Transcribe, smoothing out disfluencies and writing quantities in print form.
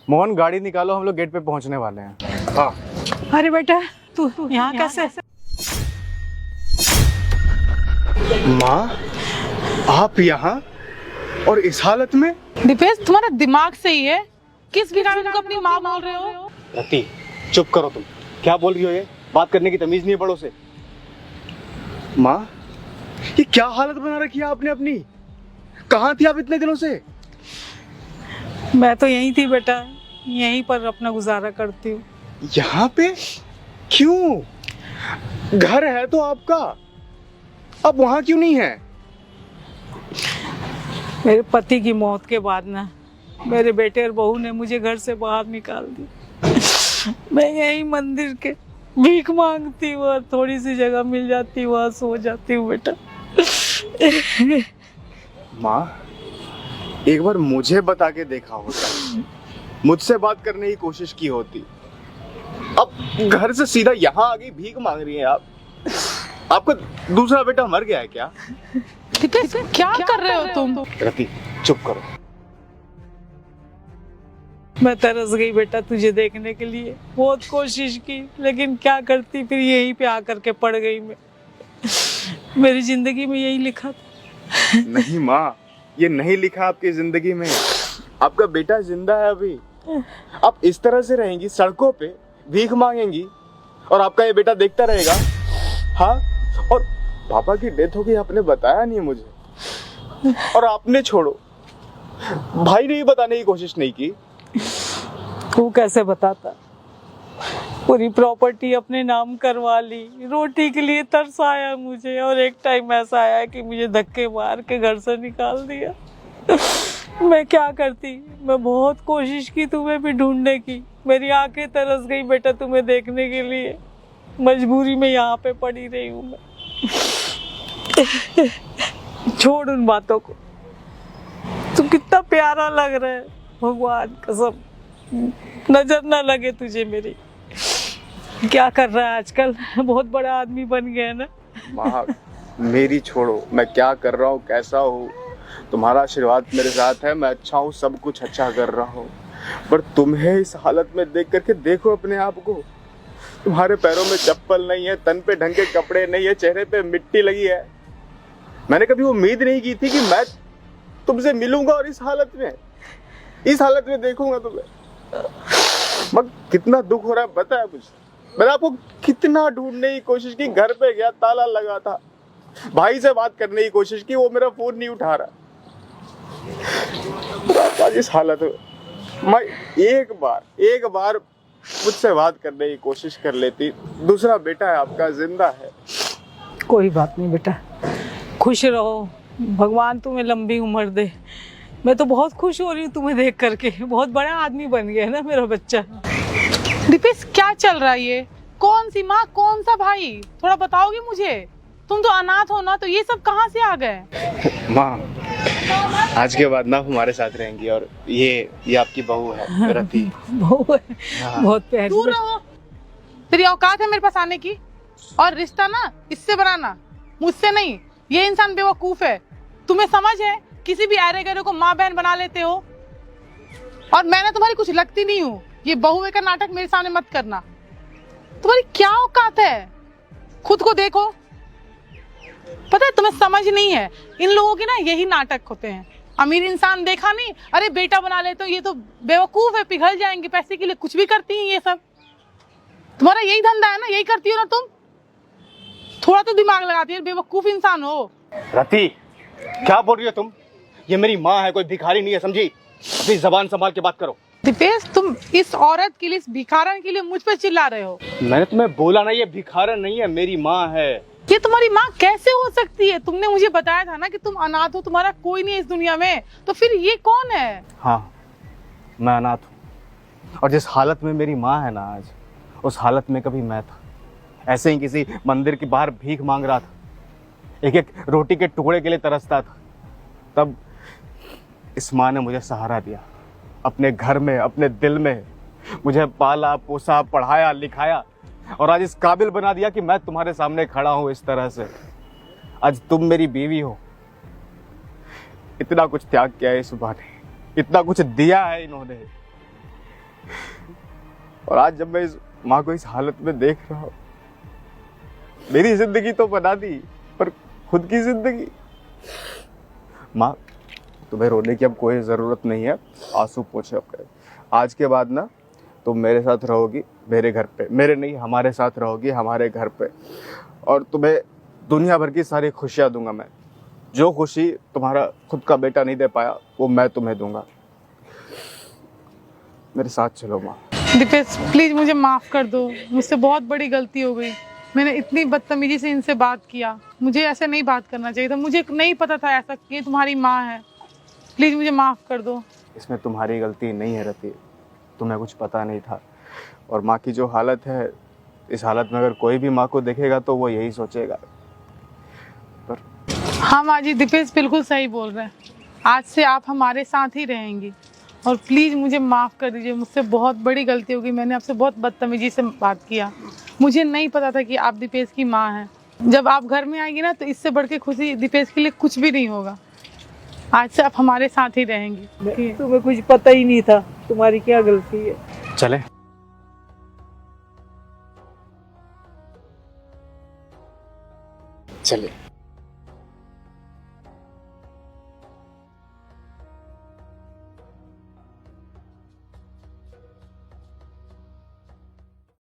मोहन गाड़ी निकालो, हम लोग गेट पे पहुंचने वाले हैं। हाँ। अरे बेटा तू यहाँ कैसे? माँ, आप यहाँ और इस हालत में? दीपेश तुम्हारा दिमाग सही है? किस भिखारी को अपनी माँ बोल रहे हो? रति, चुप करो तुम। क्या बोल रही हो ये? बात करने की तमीज नहीं है बड़ों से। माँ, ये क्या हालत बना रखी है आपने अपनी? कहाँ थी आप इतने दिनों से? मैं तो यहीं थी बेटा, यहीं पर अपना गुजारा करती हूँ। यहाँ पे? क्यों? घर है तो आपका, अब वहाँ क्यों नहीं है? मेरे पति की मौत के बाद ना मेरे बेटे और बहू ने मुझे घर से बाहर निकाल दिया। मैं यहीं मंदिर के भीख मांगती हूँ और थोड़ी सी जगह मिल जाती वहाँ सो जाती हूँ बेटा। माँ, एक बार मुझे बता के देखा होता, मुझसे बात करने की कोशिश की होती। अब घर से सीधा यहाँ आ गई, भीख मांग रही हैं आप। आपका दूसरा बेटा मर गया है क्या? क्या कर रहे हो तुम? रति, चुप करो। मैं तरस गई बेटा तुझे देखने के लिए, बहुत कोशिश की लेकिन क्या करती, फिर यहीं पे आकर के पड़ गई मैं। मेरी जिंदगी में यही लिखा था। नहीं माँ, ये नहीं लिखा आपकी जिंदगी में। आपका बेटा जिंदा है अभी। आप इस तरह से रहेंगी, सड़कों पे भीख मांगेंगी और आपका ये बेटा देखता रहेगा? हाँ, और पापा की डेथ हो गई, आपने बताया नहीं मुझे। और आपने छोड़ो, भाई ने भी बताने की कोशिश नहीं की। तू कैसे बताता? पूरी प्रॉपर्टी अपने नाम करवा ली, रोटी के लिए तरस आया मुझे, और एक टाइम ऐसा आया कि मुझे धक्के मार के घर से निकाल दिया। मैं क्या करती? मैं बहुत कोशिश की तुम्हें भी ढूंढने की, मेरी आंखें तरस गई बेटा तुम्हें देखने के लिए। मजबूरी में यहाँ पे पड़ी रही हूँ मैं। छोड़ उन बातों को, तू कितना प्यारा लग रहा है, भगवान कसम नजर ना लगे तुझे मेरी। क्या कर रहा है आजकल? बहुत बड़ा आदमी बन गया है ना। माँ, मेरी छोड़ो, मैं क्या कर रहा हूँ, कैसा हूँ, तुम्हारा आशीर्वाद मेरे साथ है। मैं अच्छा हूँ, सब कुछ अच्छा कर रहा हूँ, पर तुम्हें इस हालत में देख करके देखो अपने आप को। तुम्हारे पैरों में चप्पल नहीं है, तन पे ढंग के कपड़े नहीं है, चेहरे पे मिट्टी लगी है। मैंने कभी उम्मीद नहीं की थी कि मैं तुमसे मिलूंगा और इस हालत में देखूंगा तुम्हें। मगर कितना दुख हो रहा है बताया मुझे। मैंने आपको कितना ढूंढने की कोशिश की, घर पे गया, ताला लगा था, भाई से बात करने की कोशिश की, वो मेरा फोन नहीं उठा रहा। आज इस हालत में मैं एक बार मुझसे बात करने की कोशिश कर लेती। दूसरा बेटा है आपका, जिंदा है। कोई बात नहीं बेटा, खुश रहो, भगवान तुम्हें लंबी उम्र दे। मैं तो बहुत खुश हो रही हूँ तुम्हें देख करके, बहुत बड़ा आदमी बन गया ना मेरा बच्चा। दीपेश क्या चल रहा है ये? कौन सी माँ, कौन सा भाई, थोड़ा बताओगे मुझे? तुम तो अनाथ हो ना, तो ये सब कहाँ से आ गए? माँ, आज के बाद ना हमारे साथ रहेंगी, और ये आपकी बहू है रति। बहू है? हाँ। बहुत प्यारी। दूर रहो, तेरी औकात है मेरे पास आने की? और रिश्ता ना इससे बनाना, मुझसे नहीं। ये इंसान बेवकूफ है, तुम्हें समझ है? किसी भी आरे गरे को माँ बहन बना लेते हो, और मैंने तुम्हारी कुछ लगती नहीं हूँ। ये बहुए का नाटक मेरे सामने मत करना। तुम्हारी क्या औकात है? खुद को देखो। पता है तुम्हें समझ नहीं है, इन लोगों के ना यही नाटक होते हैं। अमीर इंसान देखा नहीं, अरे बेटा बना लेते हो, ये तो बेवकूफ है, पिघल जाएंगे, पैसे के लिए कुछ भी करती हैं ये सब। तुम्हारा यही धंधा है ना, यही करती हो ना तुम? थोड़ा तो दिमाग लगाती है, बेवकूफ इंसान हो। रति, क्या बोल रही हो तुम? ये मेरी माँ है, कोई भिखारी नहीं है, समझी? अपनी जबान संभाल के बात करो। दीपेश, तुम इस औरत के लिए, इस भिखारन के लिए मुझ पे चिल्ला रहे हो। मैंने तुम्हें बोला ना, ये भिखारन नहीं है, मेरी माँ है। ये तुम्हारी माँ कैसे हो सकती है? तुमने मुझे बताया था ना कि तुम अनाथ हो, तुम्हारा कोई नहीं है इस दुनिया में, तो फिर ये कौन है? हाँ, मैं अनाथ हूँ, और जिस हालत में मेरी माँ है ना आज, उस हालत में कभी मैं था। ऐसे ही किसी मंदिर के बाहर भीख मांग रहा था, एक एक रोटी के टुकड़े के लिए तरसता था। तब इस माँ ने मुझे सहारा दिया, अपने घर में, अपने दिल में मुझे पाला पोसा, पढ़ाया लिखाया, और आज इस काबिल बना दिया कि मैं तुम्हारे सामने खड़ा हूं इस तरह से। आज तुम मेरी बीवी हो। इतना कुछ त्याग किया है इस सुबह ने, इतना कुछ दिया है इन्होंने, और आज जब मैं इस माँ को इस हालत में देख रहा हूँ, मेरी जिंदगी तो बना दी पर खुद की जिंदगी। माँ, तुम्हें रोने की अब कोई ज़रूरत नहीं है, आंसू पोंछे अपने। आज के बाद ना तुम मेरे साथ रहोगी मेरे घर पे, मेरे नहीं हमारे साथ रहोगी हमारे घर पे, और तुम्हें दुनिया भर की सारी खुशियाँ दूंगा मैं। जो खुशी तुम्हारा खुद का बेटा नहीं दे पाया वो मैं तुम्हें दूंगा। मेरे साथ चलो माँ। दीपेश प्लीज मुझे माफ कर दो, मुझसे बहुत बड़ी गलती हो गई। मैंने इतनी बदतमीजी से इनसे बात किया, मुझे ऐसे नहीं बात करना चाहिए था। मुझे नहीं पता था ऐसा कि ये तुम्हारी माँ है। प्लीज मुझे माफ कर दो। इसमें तुम्हारी गलती नहीं है रति, तुम्हें कुछ पता नहीं था। और माँ की जो हालत है, इस हालत में अगर कोई भी माँ को देखेगा तो वो यही सोचेगा। पर हाँ माँ जी, दीपेश बिल्कुल सही बोल रहे हैं। आज से आप हमारे साथ ही रहेंगी और प्लीज़ मुझे माफ़ कर दीजिए, मुझसे बहुत बड़ी गलती हो गई। मैंने आपसे बहुत बदतमीजी से बात किया। मुझे नहीं पता था कि आप दीपेश की माँ हैं। जब आप घर में आएंगी ना तो इससे बढ़ के खुशी दीपेश के लिए कुछ भी नहीं होगा। आज से आप हमारे साथ ही रहेंगी। तुम्हें कुछ पता ही नहीं था तुम्हारी क्या गलती है। चले। चले।